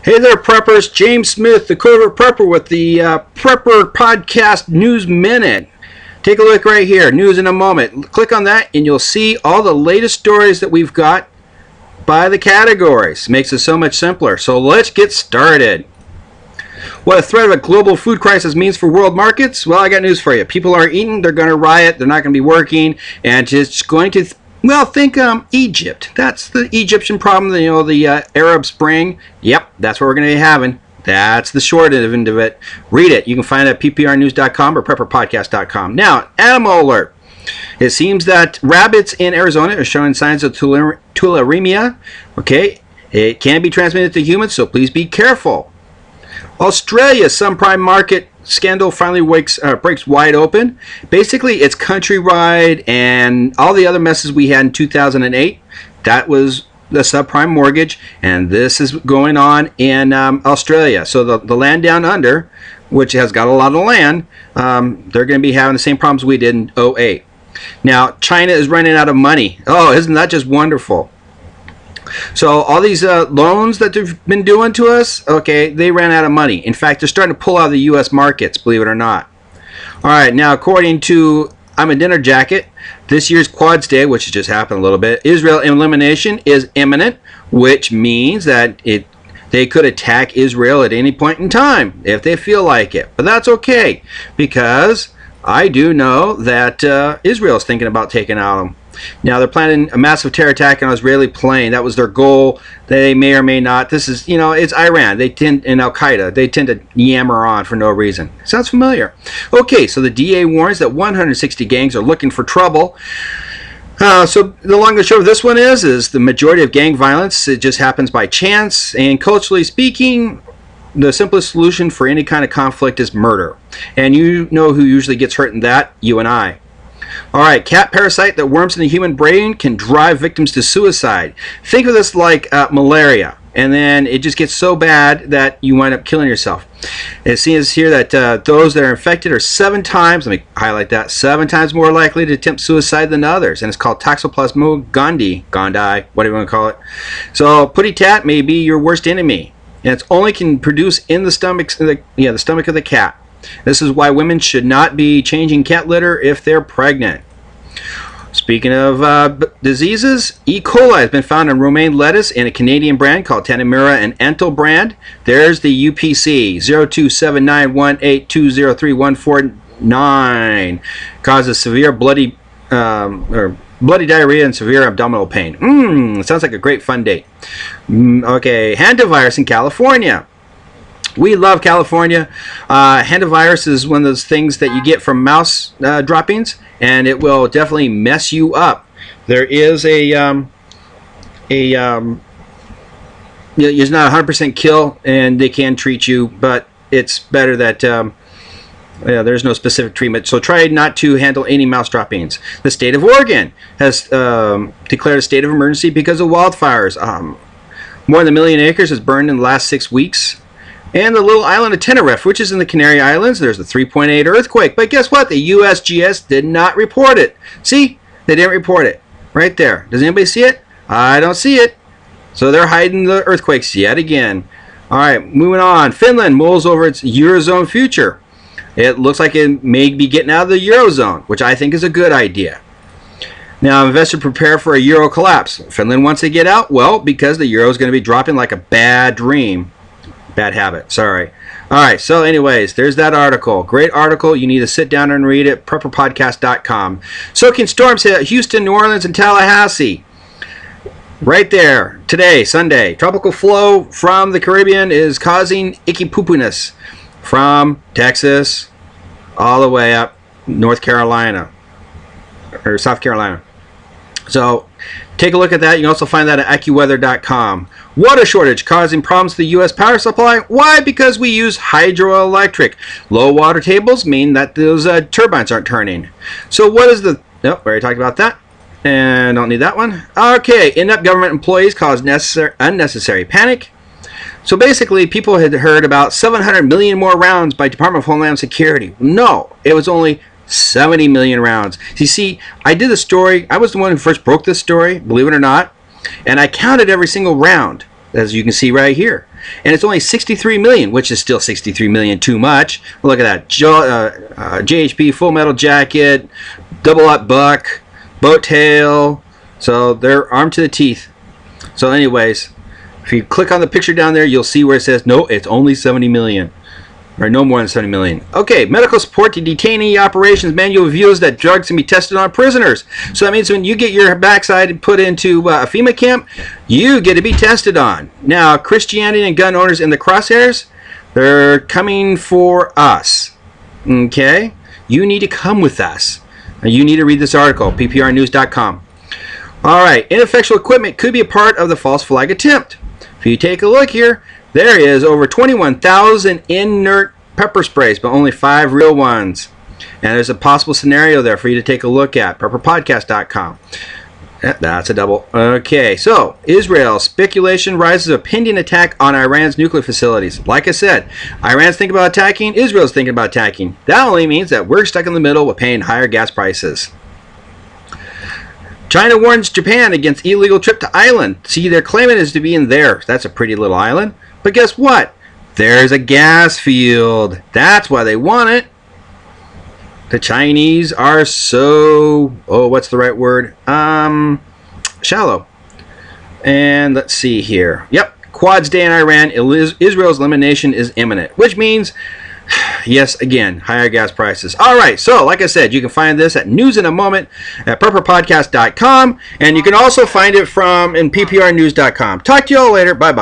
Hey there, preppers. James Smith, the Covert Prepper, with the Prepper Podcast News Minute. Take a look right here, news in a moment. Click on that and you'll see all the latest stories that we've got by the categories. Makes it so much simpler. So let's get started. What a threat of a global food crisis means for world markets? Well, I got news for you. People aren't eating, they're going to riot, they're not going to be working, and it's going to... Well, think Egypt. That's the Egyptian problem, the Arab Spring. Yep, that's what we're going to be having. That's the short end of it. Read it. You can find it at pprnews.com or prepperpodcast.com. Now, animal alert. It seems that rabbits in Arizona are showing signs of tularemia. Okay, it can be transmitted to humans, so please be careful. Australia's subprime market scandal finally breaks wide open. Basically, it's Countrywide and all the other messes we had in 2008. That was the subprime mortgage, and this is going on in Australia. So the land down under, which has got a lot of land, they're going to be having the same problems we did in 08. Now, China is running out of money. Oh, isn't that just wonderful? So all these loans that they've been doing to us, okay, they ran out of money. In fact, they're starting to pull out of the U.S. markets, believe it or not. All right, now according to I'm a Dinner Jacket, this year's Quads Day, which has just happened a little bit, Israel elimination is imminent, which means that they could attack Israel at any point in time if they feel like it. But that's okay, because I do know that Israel is thinking about taking out them. Now, they're planning a massive terror attack on an Israeli plane. That was their goal. They may or may not. This is, it's Iran. And Al-Qaeda. They tend to yammer on for no reason. Sounds familiar. Okay, so the DA warns that 160 gangs are looking for trouble. So the long and short of this one is the majority of gang violence, it just happens by chance. And culturally speaking, the simplest solution for any kind of conflict is murder. And you know who usually gets hurt in that? You and I. All right, cat parasite that worms in the human brain can drive victims to suicide. Think of this like malaria, and then it just gets so bad that you wind up killing yourself. It seems here that those that are infected are 7 times, let me highlight that, 7 times more likely to attempt suicide than others, and it's called Toxoplasma gondii, whatever you want to call it. So putty tat may be your worst enemy, and it only can produce in the stomach, the stomach of the cat. This is why women should not be changing cat litter if they're pregnant. Speaking of diseases, E. coli has been found in romaine lettuce in a Canadian brand called Tanimura and Entel brand. There's the UPC 0279182031449. Causes severe bloody diarrhea and severe abdominal pain. Sounds like a great fun date. Okay, hantavirus in California. We love California. Hantavirus is one of those things that you get from mouse droppings, and it will definitely mess you up. There is it's not a 100% kill, and they can treat you, but it's better that there's no specific treatment. So try not to handle any mouse droppings. The state of Oregon has declared a state of emergency because of wildfires. More than 1 million acres has burned in the last 6 weeks. And the little island of Tenerife, which is in the Canary Islands, there's a 3.8 earthquake. But guess what? The USGS did not report it. See? They didn't report it. Right there. Does anybody see it? I don't see it. So they're hiding the earthquakes yet again. All right, moving on. Finland mulls over its Eurozone future. It looks like it may be getting out of the Eurozone, which I think is a good idea. Now, investors prepare for a Euro collapse. Finland wants to get out? Well, because the Euro is going to be dropping like a bad dream. Bad habit, sorry. All right, so anyways, there's that article. Great article. You need to sit down and read it. Prepperpodcast.com. Soaking storms hit Houston, New Orleans, and Tallahassee. Right there, today, Sunday. Tropical flow from the Caribbean is causing icky poo-poo-ness from Texas all the way up North Carolina, or South Carolina. So take a look at that. You can also find that at AccuWeather.com. Water shortage causing problems to the U.S. power supply. Why? Because we use hydroelectric. Low water tables mean that those turbines aren't turning. So what is the... Nope, we already talked about that. And don't need that one. Okay, inept government employees cause unnecessary panic. So basically, people had heard about 700 million more rounds by Department of Homeland Security. No, it was only 70 million rounds. You see, I did the story. I was the one who first broke this story, believe it or not. And I counted every single round. as you can see right here. And it's only 63 million, which is still 63 million too much. Look at that. JHP Full Metal Jacket, Double Up Buck, Boat Tail. So they're armed to the teeth. So anyways, if you click on the picture down there, you'll see where it says, no, it's only 70 million. Or no more than 70 million. Okay, medical support to detainee operations manual reveals that drugs can be tested on prisoners. So that means when you get your backside put into a FEMA camp, you get to be tested on. Now, Christianity and gun owners in the crosshairs, they're coming for us. Okay? You need to come with us. You need to read this article, pprnews.com. All right, ineffectual equipment could be a part of the false flag attempt. If you take a look here, there is over 21,000 inert pepper sprays, but only 5 real ones. And there's a possible scenario there for you to take a look at, prepperpodcast.com. That's a double. Okay, so Israel, speculation rises of pending attack on Iran's nuclear facilities. Like I said, Iran's thinking about attacking, Israel's thinking about attacking. That only means that we're stuck in the middle with paying higher gas prices. China warns Japan against illegal trip to island. See, their claimant is to be in there. That's a pretty little island. But guess what? There's a gas field. That's why they want it. The Chinese are so, what's the right word? Shallow. And let's see here. Yep, Quad's day in Iran. Israel's elimination is imminent, which means, yes, again, higher gas prices. All right, so like I said, you can find this at News in a Moment at prepperpodcast.com, and you can also find it in pprnews.com. Talk to you all later. Bye-bye.